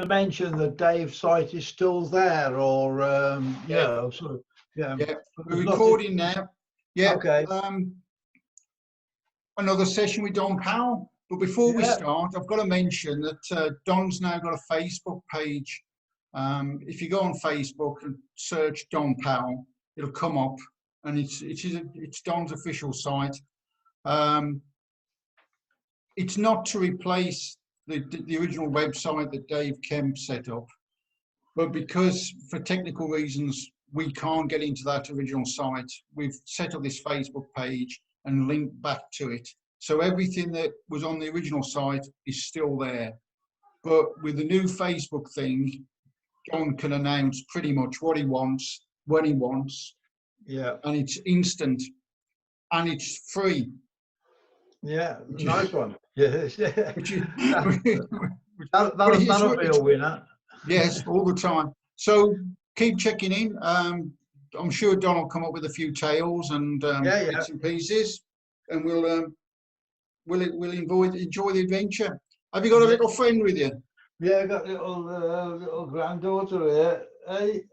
mention that Dave's site is still there, or yeah, sort of, yeah. Yeah, we're recording now. Yeah. Okay. Another session with Don Powell. But before we start, I've got to mention that Don's now got a Facebook page. If you go on Facebook and search Don Powell, it'll come up, and it's Don's official site. It's not to replace the original website that Dave Kemp set up, but because for technical reasons we can't get into that original site, we've set up this Facebook page and linked back to it. So everything that was on the original site is still there. But with the new Facebook thing, John can announce pretty much what he wants, when he wants. Yeah. And it's instant. And it's free. Yeah, nice one. Yes. That'll be a winner. Yes, all the time. So keep checking in. I'm sure Don will come up with a few tales and bits and pieces, and we'll enjoy the adventure. Have you got a little friend with you? Yeah, I got little granddaughter here. Hey,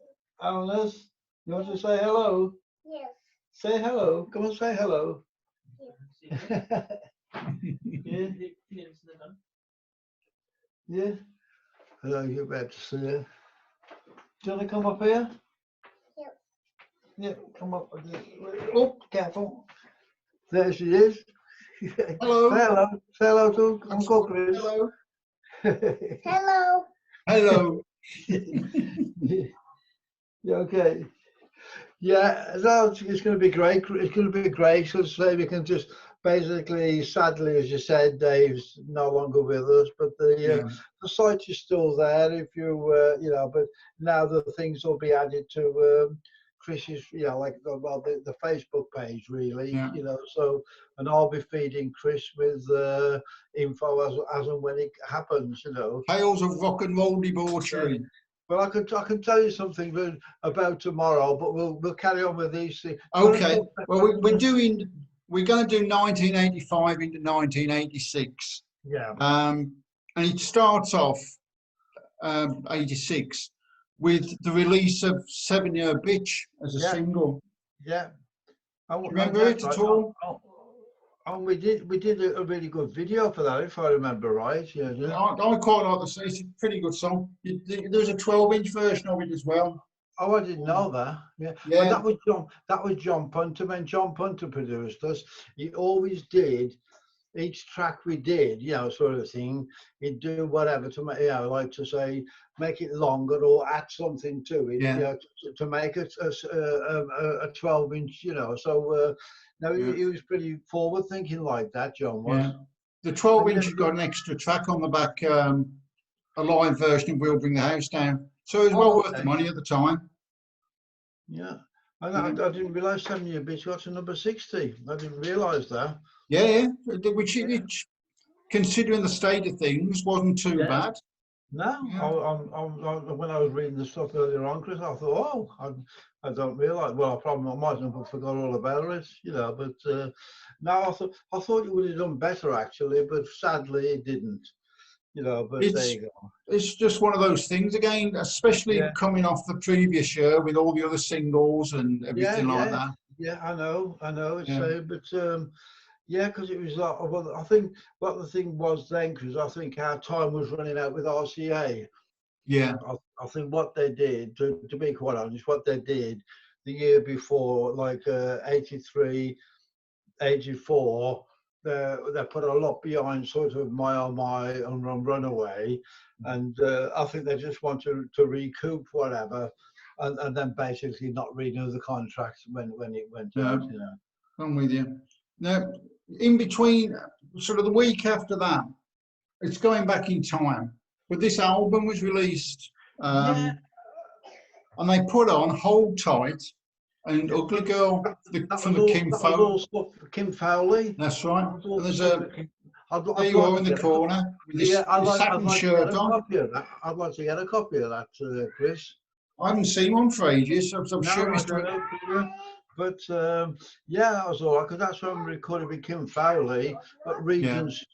Agnes, you want to say hello? Yes. Say hello. Come on, say hello. Yes. Yeah. Yeah. Hello, you're about to see her. Do you want to come up here? Yep. Yeah, come up. Oh, careful. There she is. Hello. Say hello. Say hello to Uncle Chris. Hello. Hello. Hello. Yeah, okay. Yeah, no, it's going to be great. It's going to be great. So we can just basically, sadly, as you said, Dave's no longer with us, but the site is still there. If you, you know, but now the things will be added to Chris's, you know, like the Facebook page, really, you know. So, and I'll be feeding Chris with info as and when it happens, you know. Tales of rock and roll debauchery. Well, I can tell you something about tomorrow, but we'll carry on with these things. Okay. Well, we're going to do 1985 into 1986. Yeah. And it starts off 86 with the release of 7 Year Bitch as a single. Yeah. Remember it at all? Oh, we did a really good video for that, if I remember right. Yeah. I quite like the song. It's a pretty good song. There's a 12-inch version of it as well. Oh, I didn't know that. Yeah. But that was John Punter. When John Punter produced us, he always did each track we did, you know, sort of thing. He'd do whatever to make, you know, like to say, make it longer or add something to it, you know, to make it a 12-inch, you know. So no, he was pretty forward thinking like that, John was. Yeah. The 12-inch got an extra track on the back, a live version of We'll Bring the House Down. So it was well worth the money at the time. Yeah. I didn't realise 7 Year Bitch got to number 60. I didn't realise that. Yeah, which considering the state of things, wasn't too bad. No, when I was reading the stuff earlier on, Chris, I thought, oh, I don't realise. Well, I might have forgot all about it, you know. But no, I thought it would have done better actually, but sadly it didn't. You know, but there you go. It's just one of those things again, especially coming off the previous year with all the other singles and everything like that. Yeah, I know. It's but yeah, because it was like, well, I think what the thing was then, because I think our time was running out with RCA. Yeah. I think what they did, to be quite honest, what they did the year before, like 83, 84, they put a lot behind sort of My Oh My and Runaway, and I think they just want to recoup whatever, and then basically not renew the contract when it went out. You know. I'm with you. Now, in between, sort of the week after that, it's going back in time, but this album was released, and they put on Hold Tight and Ugly Girl from the Kim Fowley. That's right. And there's there you are in the corner with this satin shirt on. I'd like to get a copy of that, Chris. I haven't seen one for ages, so I'm sure it's But yeah, that was all right, because that's when we recorded with Kim Fowley at Regent's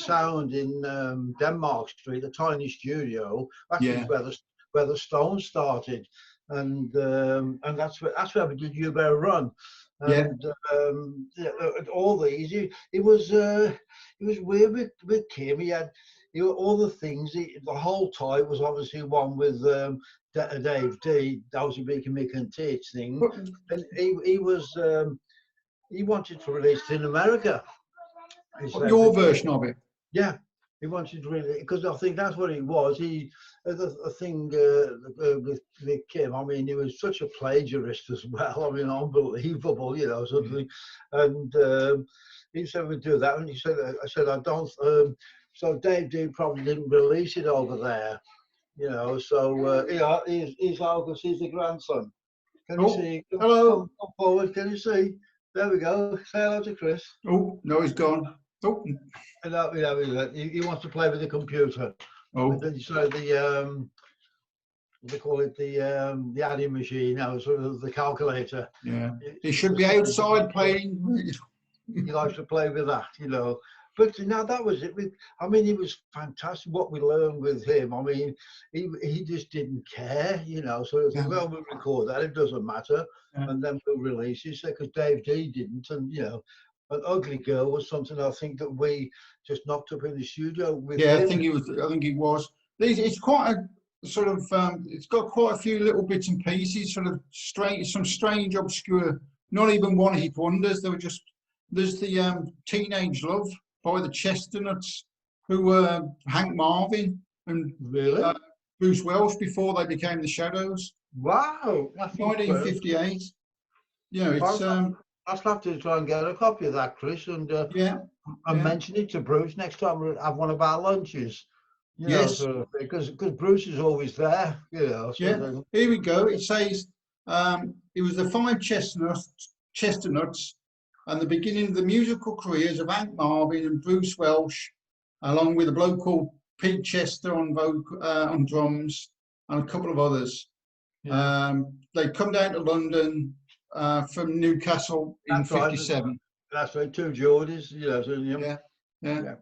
Sound in Denmark Street, a tiny studio. Actually, it's where the Stones started, and that's where we did You Better Run. And all these, it was weird with Kim. He had all the things. The whole time was obviously one with Dave D. That was a big Mick and Teach thing, and he wanted to release it in America. Your version of it. Yeah, he wanted to really, because I think that's what it was. He the thing with Kim. I mean, he was such a plagiarist as well. I mean, unbelievable, sort of thing. And he said we'd do that, and he said, I said I don't. So Dave D probably didn't release it over there. So he's August, he's the grandson. Can you see? Hello. Come forward, can you see? There we go. Say hello to Chris. Oh, no, he's gone. Oh. He wants to play with the computer. Oh. So they call it the adding machine now, sort of the calculator. Yeah. He should be outside playing. He likes to play with that, But that was it. I mean, it was fantastic what we learned with him. I mean, he just didn't care, So well, we'll record that. It doesn't matter, and then we'll release it. Because Dave D didn't, and An Ugly Girl was something I think that we just knocked up in the studio with him. I think it was. It's quite a sort of. It's got quite a few little bits and pieces, sort of strange, some strange, obscure, not even one-hit wonders. They were just. There's the Teenage Love by the Chesternuts, who were Hank Marvin and Bruce Welch before they became the Shadows. Wow, 1958. It's. I'll have to try and get a copy of that, Chris, and mention it to Bruce next time we have one of our lunches. Yes, because Bruce is always there. So here we go. It says it was the five Chesternuts. And the beginning of the musical careers of Hank Marvin and Bruce Welch, along with a bloke called Pete Chester on Vogue, on drums, and a couple of others. They come down to London from Newcastle in '57. That's right, two Geordies. Yeah.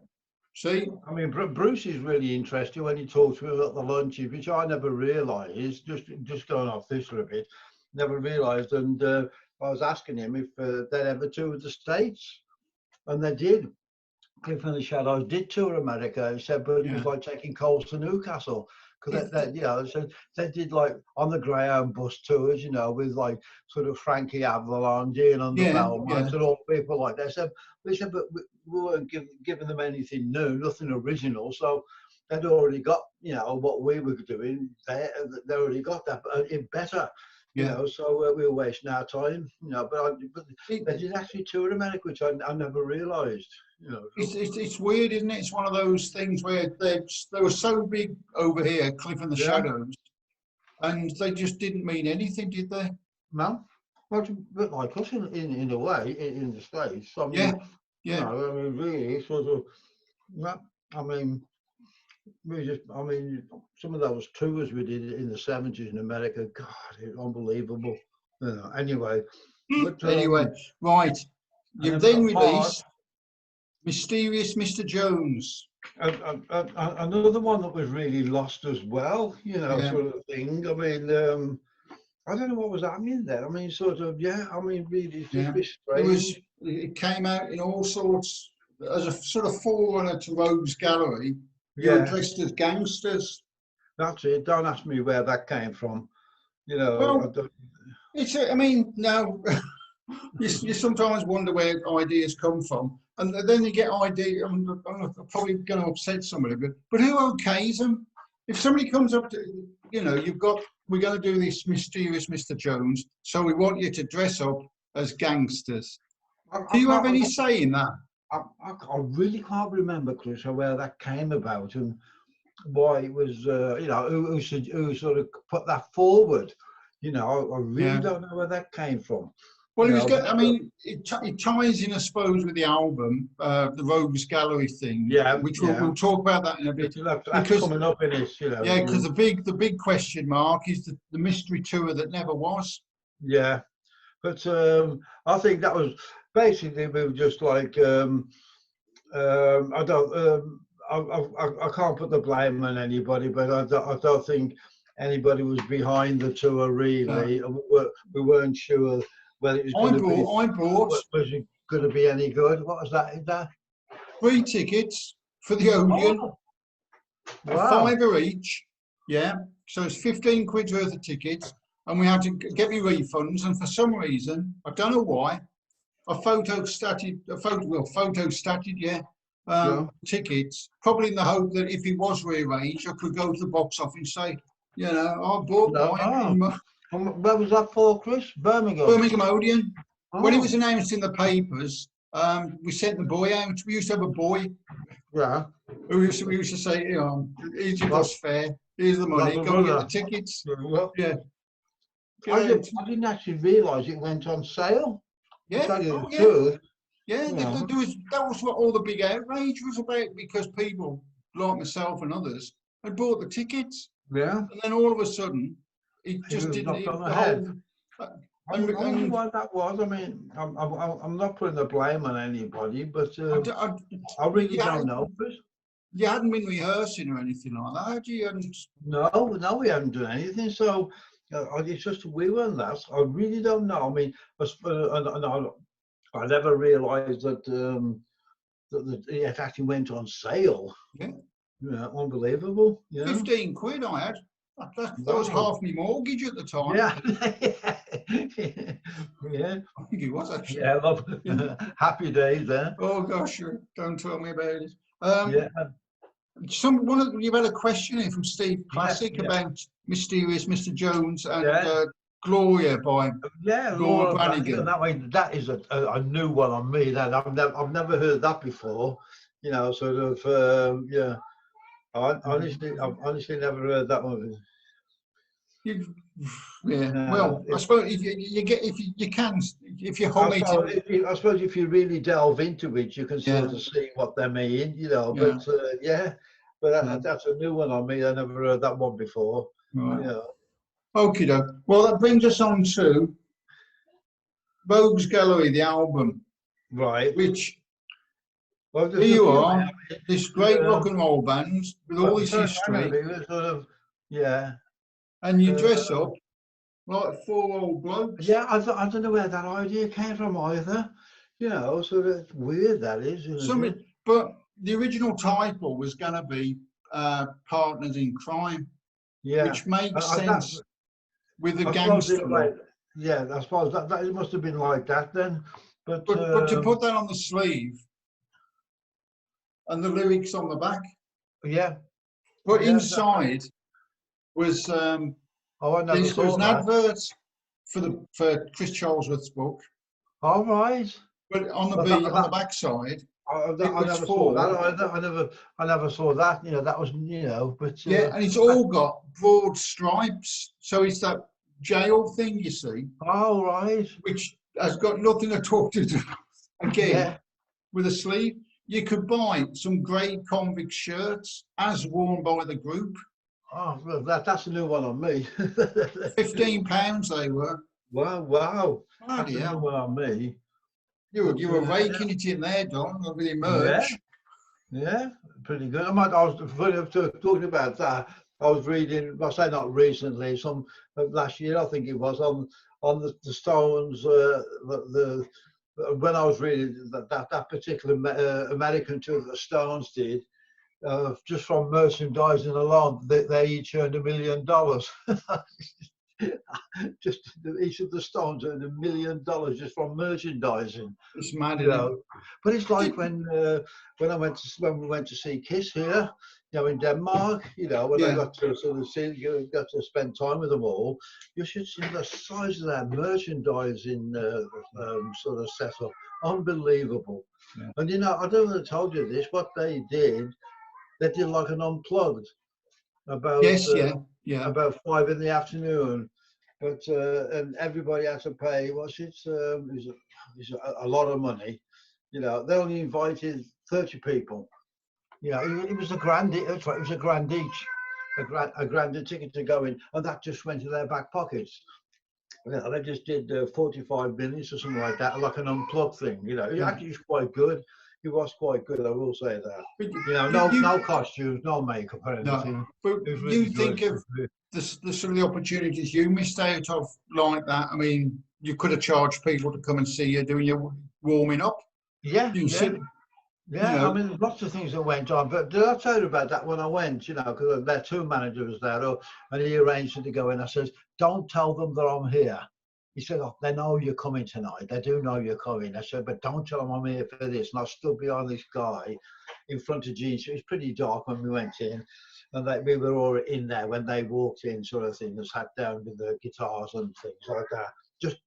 See, I mean, Bruce is really interesting when he talks to me about the lunches, which I never realised. Just going off this for a bit, never realised, and. I was asking him if they'd ever toured the States, and they did. Cliff and the Shadows did tour America. He said, but it was like taking coals to Newcastle, because so they did like on the Greyhound bus tours, with like sort of Frankie Avalon, Dean on the Belmont, and all people like that. They said, but we weren't giving them anything new, nothing original. So they'd already got, what we were doing. They already got that, but it better. So we were wasting our time, but they did actually tour America, which I never realised. It's weird, isn't it? It's one of those things where they were so big over here, Cliff and the Shadows, and they just didn't mean anything, did they? No, but like us in a way in the States. I mean, I mean, really, sort of. I mean. Some of those tours we did in the '70s in America, God, it was unbelievable. Anyway. Right. You've then released Mysterious Mr. Jones. Another one that was really lost as well, sort of thing. I mean, I don't know what was happening there. I mean, sort of, really strange. It came out in all sorts, as a sort of forerunner to Rogues Gallery. You're dressed as gangsters. That's it. Don't ask me where that came from. Well, now you sometimes wonder where ideas come from, and then you get ideas. I'm probably going to upset somebody, but who okays them? If somebody comes up to, we're going to do this Mysterious Mr. Jones, so we want you to dress up as gangsters. Do you have any say in that? I really can't remember, Chris, where that came about and why it was, who sort of put that forward. I really don't know where that came from. Well, it ties in, I suppose, with the album, the Rogues Gallery thing. Which we'll talk about that in a bit. That's coming up in this, because the big question mark is the mystery tour that never was. Yeah. But I think that was basically we were just like I don't I can't put the blame on anybody, but I don't think anybody was behind the tour really. We weren't sure whether it was going to be. I bought Was it going to be any good? What was that? Is that 3 tickets for the Odeon, oh, a wow. £5 each. Yeah, so it's 15 quid worth of tickets, and we had to get me refunds. And for some reason, I don't know why, I photostated, tickets, probably in the hope that if it was rearranged, I could go to the box office and say, you know, I bought mine. Where was that for, Chris? Birmingham. Birmingham Odeon. Oh. When it was announced in the papers, we sent the boy out. We used to have a boy. Yeah. We used to say, you know, here's your bus fare, here's the money, go and get the tickets. Well, yeah. I didn't actually realise it went on sale. Yeah. Yeah. That was what all the big outrage was about, because people like myself and others had bought the tickets. Yeah. And then all of a sudden, it just didn't. I don't know why that was. I mean, I'm not putting the blame on anybody, but I really don't know. You hadn't been rehearsing or anything like that, had you? No, we haven't done anything. So it's just we weren't that. I really don't know. I mean, I never realised that that it actually went on sale. Yeah. Yeah, unbelievable. Yeah. 15 quid I had. That was half my mortgage at the time. Yeah. Yeah. I think it was actually. Yeah, love. Happy days there. Oh gosh, don't tell me about it. Yeah. You've had a question here from Steve Classic about Mysterious Mr. Jones and Gloria by Laura Branigan. That is a new one on me. That I've never heard that before. You know, sort of I've honestly never heard that one. Well, I suppose if you hum it. I suppose if you really delve into it, you can sort of see what they mean. You know, but that's a new one on me. I never heard that one before. Right. Yeah. Okay, well, that brings us on to Vogue's Gallery, the album, right? Which here you are, this great rock and roll band with all this history, and you dress up like 4 old blokes. Yeah, I don't know where that idea came from either. You know, so that's weird. That is. But the original title was going to be Partners in Crime. Yeah, which makes sense with the gangster. I suppose that it must have been like that then. But to put that on the sleeve and the lyrics on the back. Yeah. But inside was an advert for Chris Charlesworth's book. All right. But on the back side. I never saw that either. I never saw that. You know, that was, you know, but and it's all got broad stripes, so it's that jail thing, you see. Oh right. Which has got nothing at all to do again with a sleeve. You could buy some great convict shirts as worn by the group. Oh, well, that's a new one on me. £15 they were. Wow. That's a new one on me. You were raking it in there, Don, with your merch. Yeah, pretty good. I was talking about that. I was reading, I say not recently, some last year I think it was, on the Stones. When I was reading that particular American tour that the Stones did, just from merchandising alone, they each earned $1 million. Just each of the Stones earned $1 million just from merchandising. It's mad, you know. But it's like when we went to see Kiss here, you know, in Denmark. You know, when I got to sort of see, you got to spend time with them all. You should see the size of their merchandising sort of setup. Unbelievable. Yeah. And you know, I don't know if I told you this. What they did like an unplugged about about 5 in the afternoon, but and everybody had to pay. It's a lot of money. You know, they only invited 30 people. You know, it was a grand. It was a grand each, a grand ticket to go in, and that just went to their back pockets. Yeah, they just did 45 minutes or something like that, like an unplugged thing. You know, it actually was quite good. It was quite good, I will say that. But You know, no costumes, no makeup or anything. no, but It was you really think good. of the sort of the opportunities you missed out of like that. I mean, you could have charged people to come and see you doing your warming up. Yeah, You yeah. sit, you Yeah, I know, mean, lots of things that went on. But did I tell you about that when I went? You know, because their tour manager was there, and he arranged to go in. I says, "Don't tell them that I'm here." He said, "Oh, they know you're coming tonight. They do know you're coming." I said, "But don't tell them I'm here for this." And I stood behind this guy in front of Gene. So it was pretty dark when we went in, and we were all in there when they walked in, sort of thing, and sat down with the guitars and things like that.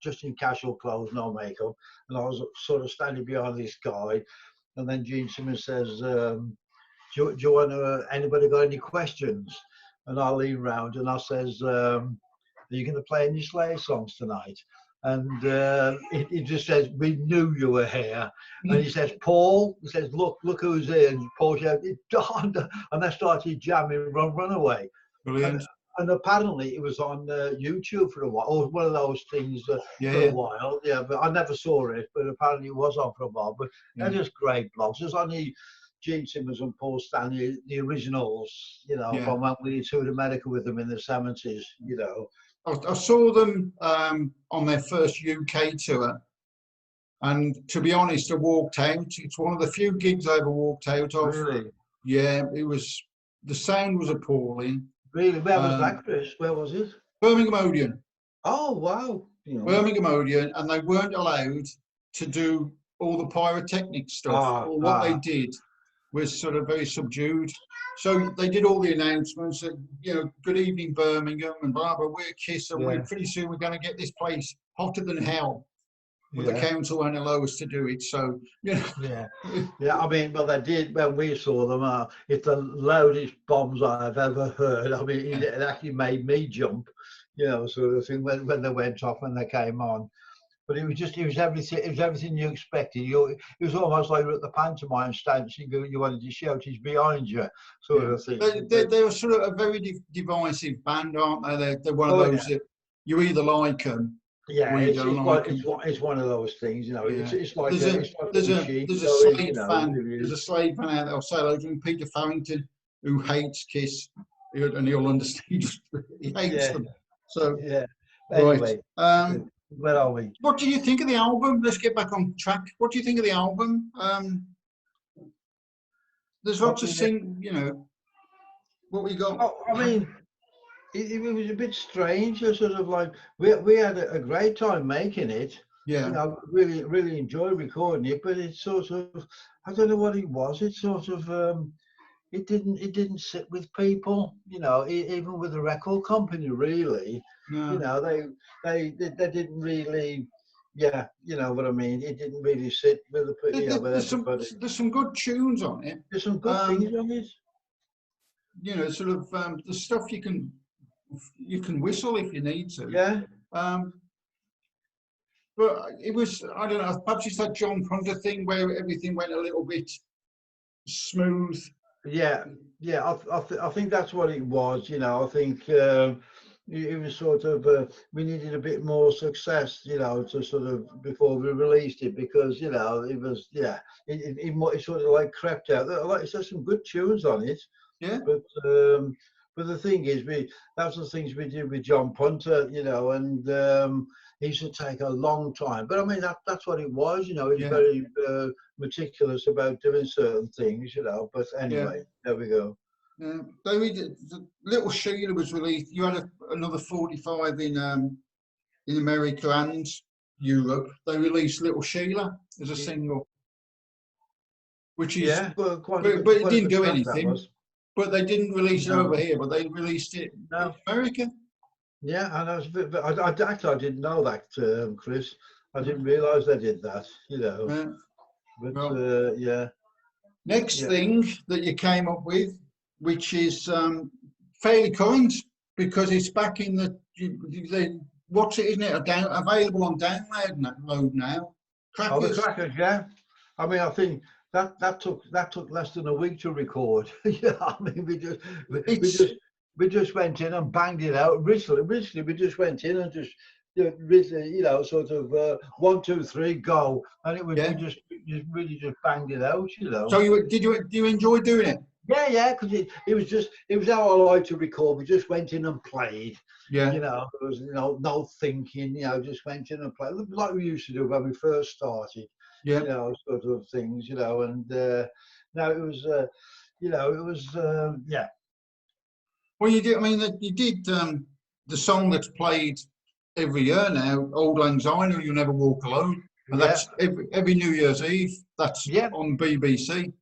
Just in casual clothes, no makeup, and I was sort of standing behind this guy. And then Gene Simmons says, do you want to, anybody got any questions? And I lean round and I says, are you going to play any Slade songs tonight? And he just says, we knew you were here. And he says, Paul, he says, look who's here. And Paul shouted, Don. And they started jamming Run Away. brilliant. And apparently it was on YouTube for a while, or one of those things for a while. Yeah, but I never saw it, but apparently it was on for a while. But they're just great blogs. There's only Gene Simmons and Paul Stanley, the originals, you know, from when we toured America with them in the 70s, you know. I saw them on their first UK tour. And to be honest, I walked out. It's one of the few gigs I ever walked out of. Really? Yeah, the sound was appalling. Really? Where was that, Chris? Where was it? Birmingham Odeon. Oh, wow. You know. Birmingham Odeon, and they weren't allowed to do all the pyrotechnic stuff. What they did was sort of very subdued. So they did all the announcements that, you know, good evening Birmingham and blah, blah, we're Kiss, and pretty soon we're going to get this place hotter than hell. But the council won't allow us to do it, so, you know. Yeah, I mean, well, they did when we saw them. It's the loudest bombs I've ever heard. I mean, it actually made me jump, you know, sort of thing when they went off, when they came on. But it was everything you expected. It was almost like you're at the pantomime stand, you wanted to shout, he's behind you, sort of thing. They're sort of a very divisive band, aren't they? They're one of those that you either like them. Yeah, it's one of those things, you know. It's like there's a Slade fan. There's a Slade fan out there. I'll say hello to him, Peter Farrington, who hates Kiss, and he'll understand. He hates them. So Anyway, right. Where are we? What do you think of the album? Let's get back on track. What do you think of the album? There's lots of sing. You know, what we got. Oh, I mean. It was a bit strange, sort of like we had a great time making it. Yeah. You know, really enjoyed recording it, but it's sort of, I don't know what it was. It sort of it didn't sit with people. You know, even with the record company, really. No. You know, they didn't really. Yeah, you know what I mean. It didn't really sit with the with everybody. There's some good tunes on it. There's some good things on it. You know, sort of the stuff you can whistle if you need to. Yeah. But it was, I don't know, perhaps it's that John Hunter thing where everything went a little bit smooth. Yeah, I think that's what it was. You know, I think it was sort of we needed a bit more success, you know, to sort of before we released it, because you know it was it sort of like crept out. Like I said, some good tunes on it. Yeah. But the thing is, that's the things we did with John Punter, you know, and he used to take a long time. But I mean, that's what it was, you know. He's very meticulous about doing certain things, you know. But anyway, there we go. The Little Sheila was released. You had another 45 in America and Europe. They released Little Sheila as a single, which is but it didn't do anything. But they didn't release it over here, but they released it in America. Yeah, and I didn't know that, Chris. I didn't realise they did that, you know. But Next thing that you came up with, which is fairly current, because it's back in the what's it, isn't it? Available on download now. Crackers. Oh, the Crackers, yeah. I mean, I think that took less than a week to record. Yeah, I mean, we just went in and banged it out. Originally we just went in and just you know, sort of 1, 2, 3, go, and it was Yeah. we really just banged it out, you know. So do you enjoy doing it? Yeah, because it was how I like to record. We just went in and played. Yeah. You know, there was no thinking. You know, just went in and played like we used to do when we first started. Yeah. You know, sort of things. You know, and now it was, you know, it was yeah. Well, you did. I mean, you did the song that's played every year now, "Old Lang Syne," or "You'll Never Walk Alone," and that's every New Year's Eve. That's on BBC.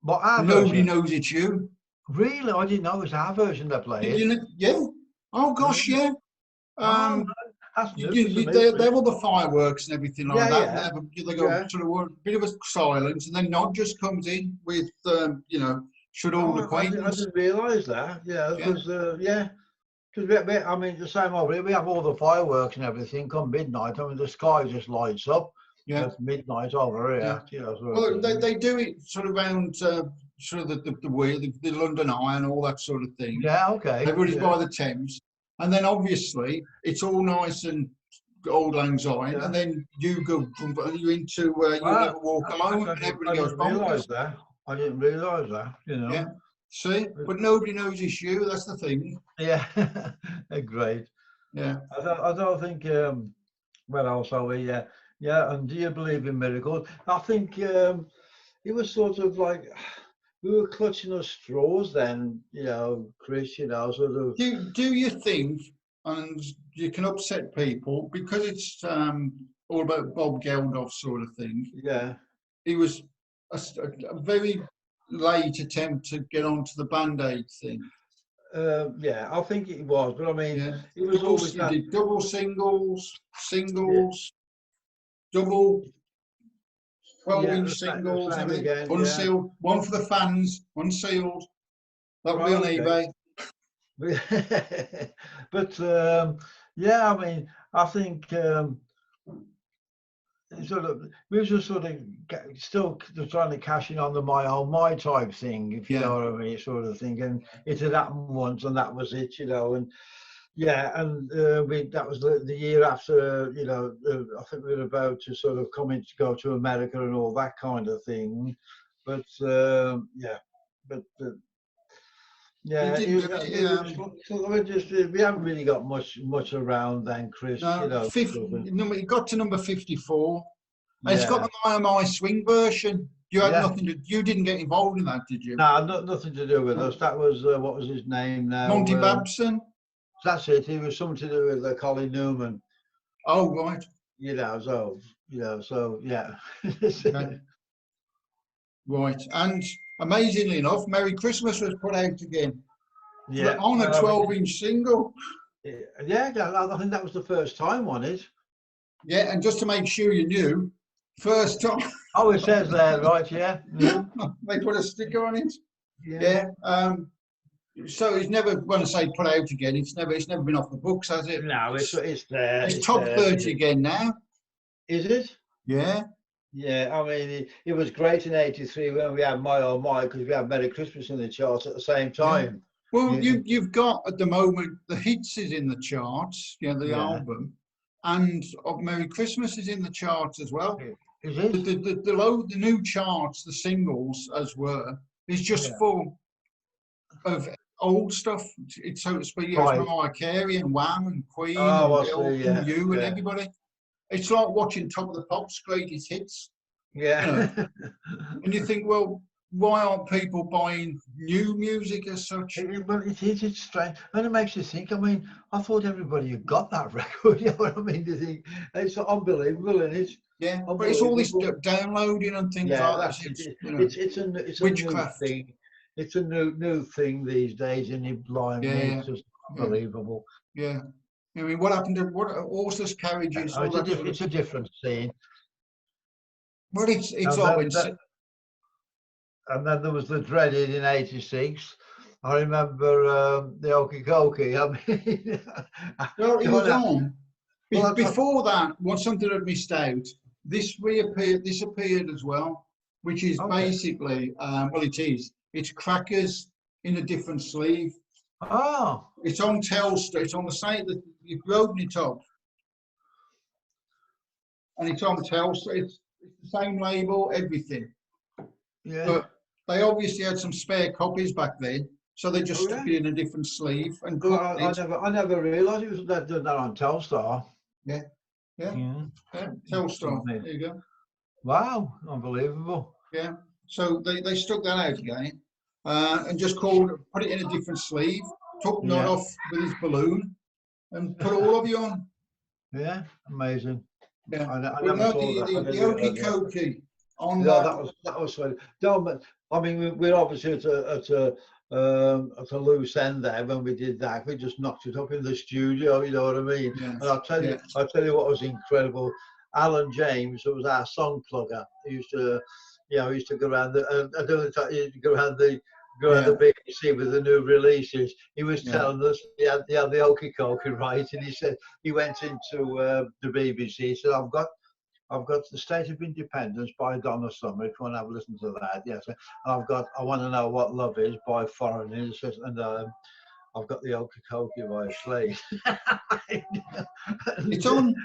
But our Nobody version, knows it's you. Really, I didn't know it was our version that played. Did you know? Yeah. Oh gosh, yeah. That's new to me. They have all the fireworks and everything like that. They go sort of a bit of a silence, and then Nod just comes in with, you know, should all acquaintance. I didn't realise that. Yeah, because because I mean, the same over here, we have all the fireworks and everything come midnight. I mean, the sky just lights up. Yeah, it's midnight over here. Yeah. You know, well, they do it sort of around sort of the London Eye and all that sort of thing. Yeah, okay. Everybody's by the Thames, and then obviously it's all nice and Old Lang Syne, and then you go you into You Never Walk Alone, and everybody goes bonkers. I didn't realise that. You know. Yeah. See, but nobody knows it's you. That's the thing. Yeah, great. Yeah. I don't think. Well, also yeah. And do you believe in miracles? I think it was sort of like we were clutching our straws then, you know, Chris. You know, sort of. Do you think, and you can upset people because it's all about Bob Geldof sort of thing? Yeah. It was a very late attempt to get onto the Band-Aid thing. Yeah, I think it was, but I mean, it was always you did double singles, double 12-inch singles, unsealed, one for the fans, unsealed. That would be on eBay. But yeah, I mean, I think sort of we were just sort of still trying to cash in on the my type thing, if you know what I mean, sort of thing. And it had happened once, and that was it, you know. And and that was the year after, you know. I think we were about to sort of go to America and all that kind of thing. But we haven't really got much around then, Chris. No, you know, it got to number 54. And it's got the My Swing version. You had nothing to. You didn't get involved in that, did you? No, nothing to do with us. That was what was his name now? Monty Babson. That's it. He was something to do with Colin Newman. Oh right. You know, so yeah. Okay. Right, and amazingly enough, Merry Christmas was put out again. Yeah. On a 12-inch single. Yeah, I think that was the first time on it. Yeah, and just to make sure you knew, first time. Oh, it says there, right? Yeah. They put a sticker on it. Yeah. So it's never, when I say put out again, it's never been off the books, has it? No, it's there. It's top 30 again now. Is it? Yeah. Yeah, I mean, it was great in '83 when we had My Oh My, because we had Merry Christmas in the charts at the same time. Yeah. Well, you've got at the moment the hits is in the charts, the album, and Merry Christmas is in the charts as well. Is it? The new charts, the singles as were, is just full of old stuff. It's so to speak. Mariah Carey and Wham and Queen and you and everybody. It's like watching Top of the Pops' greatest hits. Yeah. And you think, well, why aren't people buying new music as such? Well, it's strange. And it makes you think, I mean, I thought everybody had got that record. You know what I mean? You think, it's unbelievable, isn't it? Yeah, but it's all this downloading and things like that. It's a new thing. It's a new thing these days, and it's just unbelievable. Yeah. I mean, what happened to horseless carriages? It's a different scene. Well, it's always. And then there was the dreaded in '86. I remember the Okie Dokie. I mean, well, it was on. Before that, something had missed out. This appeared as well, which is basically, it's Crackers in a different sleeve. Oh. It's on Telstra. It's on the site that you open it up. and it's on Telstar. It's the same label, everything. Yeah. But they obviously had some spare copies back then, so they just stuck it in a different sleeve and Well, cut I never realised it was that on Telstar. Yeah. Yeah. Telstar. There you go. Wow, unbelievable. Yeah. So they stuck that out again, and just put it in a different sleeve, took knot off with his balloon, and put all of you on. Yeah, amazing. Yeah. I But never no, saw that. the Okie Kokie on Yeah, that was funny. No, but I mean, we're obviously at a loose end there when we did that. We just knocked it up in the studio. You know what I mean? Yes. And I'll tell you what was incredible. Alan James, who was our song plugger, he used to, he used to go around the BBC with the new releases. He was telling us he had the Okie Kokie right, and he said he went into the BBC. He said, I've got The State of Independence by Donna Summer, if you want to have a listen to that. Yes. And I Want to Know What Love Is by Foreigners, and I've got the Okie Kokie by Slade. It's on.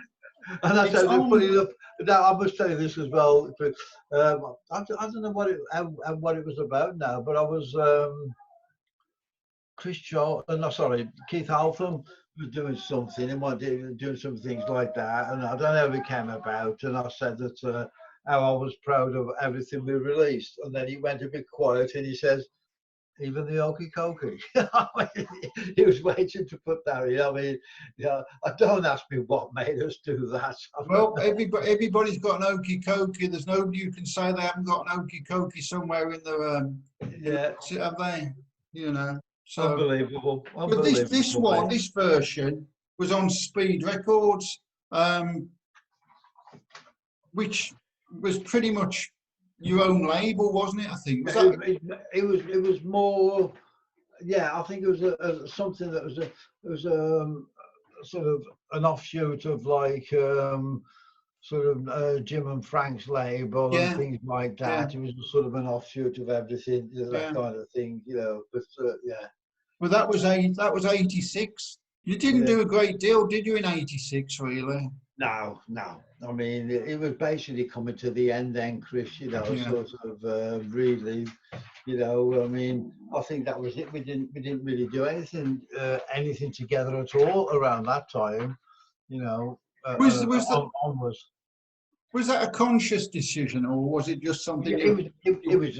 And I said, funny enough, now I must tell you this as well. I don't know what it was about now, but I was Keith Altham was doing something, and doing some things like that, and I don't know how it came about. And I said that how I was proud of everything we released, and then he went a bit quiet, and he says, even the Okie Kokie. He was waiting to put that in. I mean, don't ask me what made us do that. Well, everybody's got an Okie Kokie. There's nobody who can say they haven't got an Okie Kokie somewhere in the have they? You know. So unbelievable. But this version was on Speed Records, which was pretty much your own label, wasn't it? I think it was more. Yeah, I think it was something that was sort of an offshoot of like sort of Jim and Frank's label and things like that. It was sort of an offshoot of everything, that kind of thing, you know. But yeah. Well, that was 86. You didn't do a great deal, did you, in 86, really? No. I mean, it was basically coming to the end then, Chris, you know, sort of really, you know, I mean, I think that was it. We didn't really do anything together at all around that time, you know, onwards. Was that a conscious decision, or was it just something? It was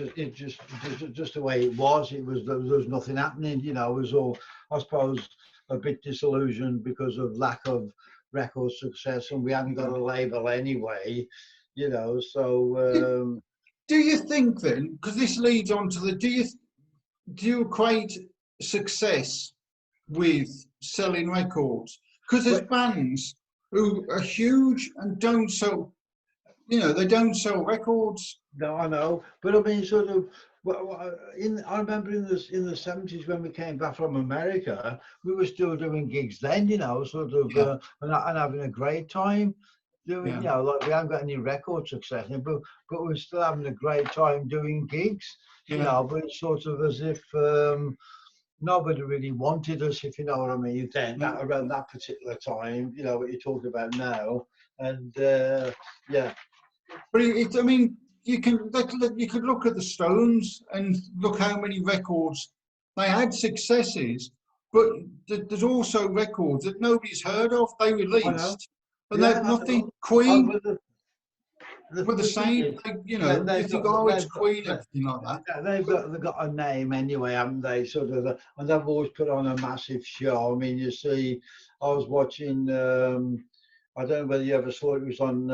just the way it was. There was nothing happening, you know. It was all, I suppose, a bit disillusioned because of lack of record success, and we hadn't got a label anyway, you know. So do you think then, because this leads on to do you equate success with selling records? Because there's bands who are huge and don't sell, you know, they don't sell records. No, I know, but I mean, sort of. I remember in the 70s when we came back from America, we were still doing gigs then, you know, sort of, and having a great time doing, you know, like we haven't got any record success, but we're still having a great time doing gigs, you know. But it's sort of as if nobody really wanted us, if you know what I mean. Then around that particular time, you know, what you're talking about now, and yeah. But I mean. You could look at the Stones and look how many records they had successes, but there's also records that nobody's heard of. They released, and they've nothing. Queen were the same. You know, you think, oh, it's Queen, everything like that. They've got a name anyway, haven't they? Sort of, and they've always put on a massive show. I mean, you see, I was watching. I don't know whether you ever saw it. It was on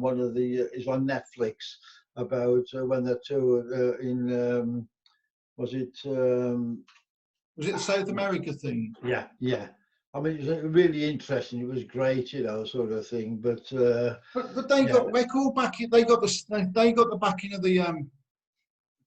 one of the. It's on Netflix. About when the two in was it the South America thing? Yeah. I mean, it was really interesting. It was great, you know, sort of thing. But they got record backing. They got the backing of the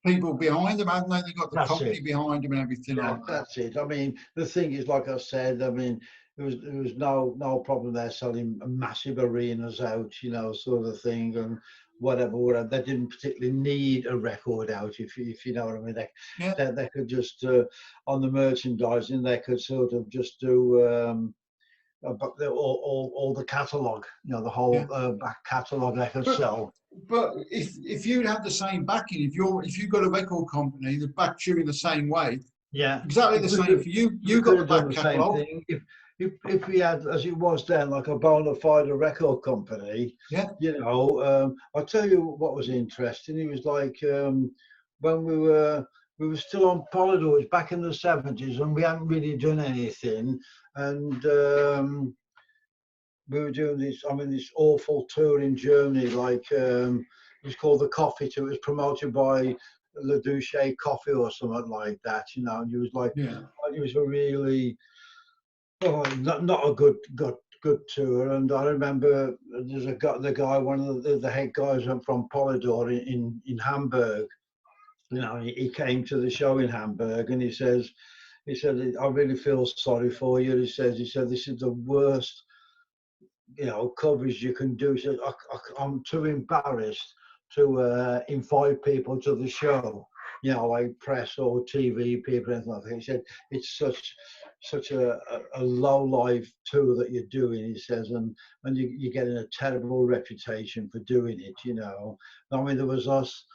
people behind them, haven't they? They got the company behind them and everything like that. That's it. I mean, the thing is, like I said, I mean, there was no problem there selling massive arenas out, you know, sort of thing, and whatever. They didn't particularly need a record out, if you know what I mean. They could just on the merchandising, they could sort of just do but all the catalogue, you know, the whole back catalogue they could sell. But if you'd had the same backing, if you've got a record company that backed you in the same way, yeah, exactly the same for you. You got the back catalogue. If we had, as it was then, like a bona fide record company, you know, I'll tell you what was interesting. It was like when we were still on Polydors back in the 70s, and we hadn't really done anything, and we were doing this, I mean, this awful tour in Germany, like it was called the Coffee Tour. It was promoted by Le Douche Coffee or something like that, you know, and it was like, it was a really, not a good tour. And I remember there's the guy, one of the head guys from Polydor in Hamburg, you know, he came to the show in Hamburg, and he said, I really feel sorry for you. He said, this is the worst, you know, coverage you can do. He said, I'm too embarrassed to invite people to the show, you know, like press or TV people, anything like that. He said, it's such a low life tour that you're doing, he says, and you're getting a terrible reputation for doing it, you know. I mean, there was us,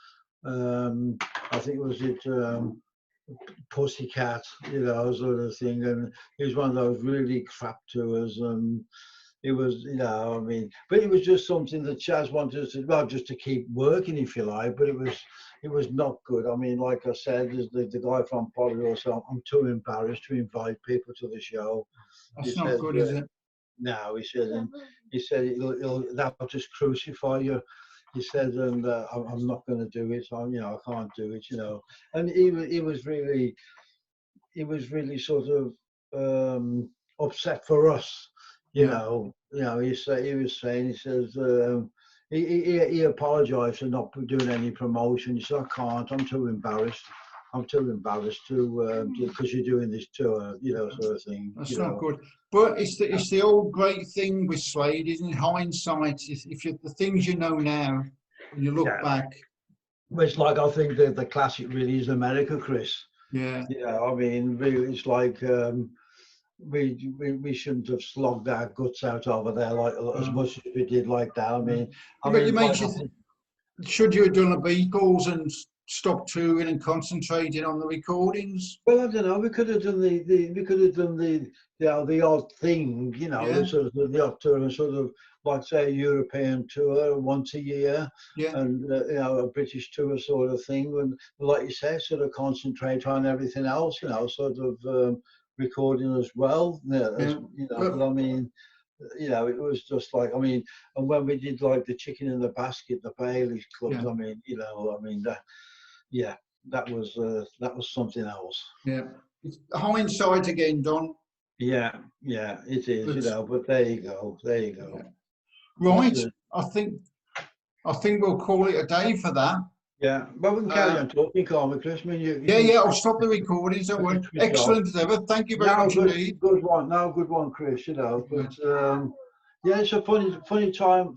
I think Pussycat, you know, sort of thing, and it was one of those really crap tours, and it was, you know, I mean, but it was just something that Chaz wanted us to, well, just to keep working, if you like, but it was not good. I mean, like I said, the guy from Polydor said, I'm too embarrassed to invite people to the show. That's not good, is it? No, he said that'll just crucify you. He said, and I'm not going to do it. You know, I can't do it. You know, and he was really sort of upset for us. You know, he was saying, he says, he apologized for not doing any promotion. He said, I can't, I'm too embarrassed to, because you're doing this tour, you know, sort of thing. That's not good. But it's the old great thing with Slade, isn't it? Hindsight, if you, the things you know now, when you look back. It's like, I think the classic really is America, Chris. Yeah. Yeah, I mean, really, it's like, we shouldn't have slogged our guts out over there like as much as we did like that. I mean, should you have done the Beatles and stopped touring and concentrated on the recordings? Well, I don't know. We could have done the odd thing, you know, sort of the odd tour, and sort of like say a European tour once a year, and you know, a British tour sort of thing, and like you say, sort of concentrate on everything else, you know, sort of. Recording as well, you know, but I mean, you know, it was just like, I mean, and when we did like the Chicken in the Basket, the Bailey's clubs, I mean, you know, I mean, that was something else. Yeah, it's hindsight again, Don. Yeah, it is, you know, but there you go. Yeah. Right, I think we'll call it a day for that. Yeah, but we can carry on talking, can't we, Chris? I mean, I'll stop the recording. So excellent as ever. Thank you very much indeed. Good one, Chris. You know, but yeah, it's a funny time.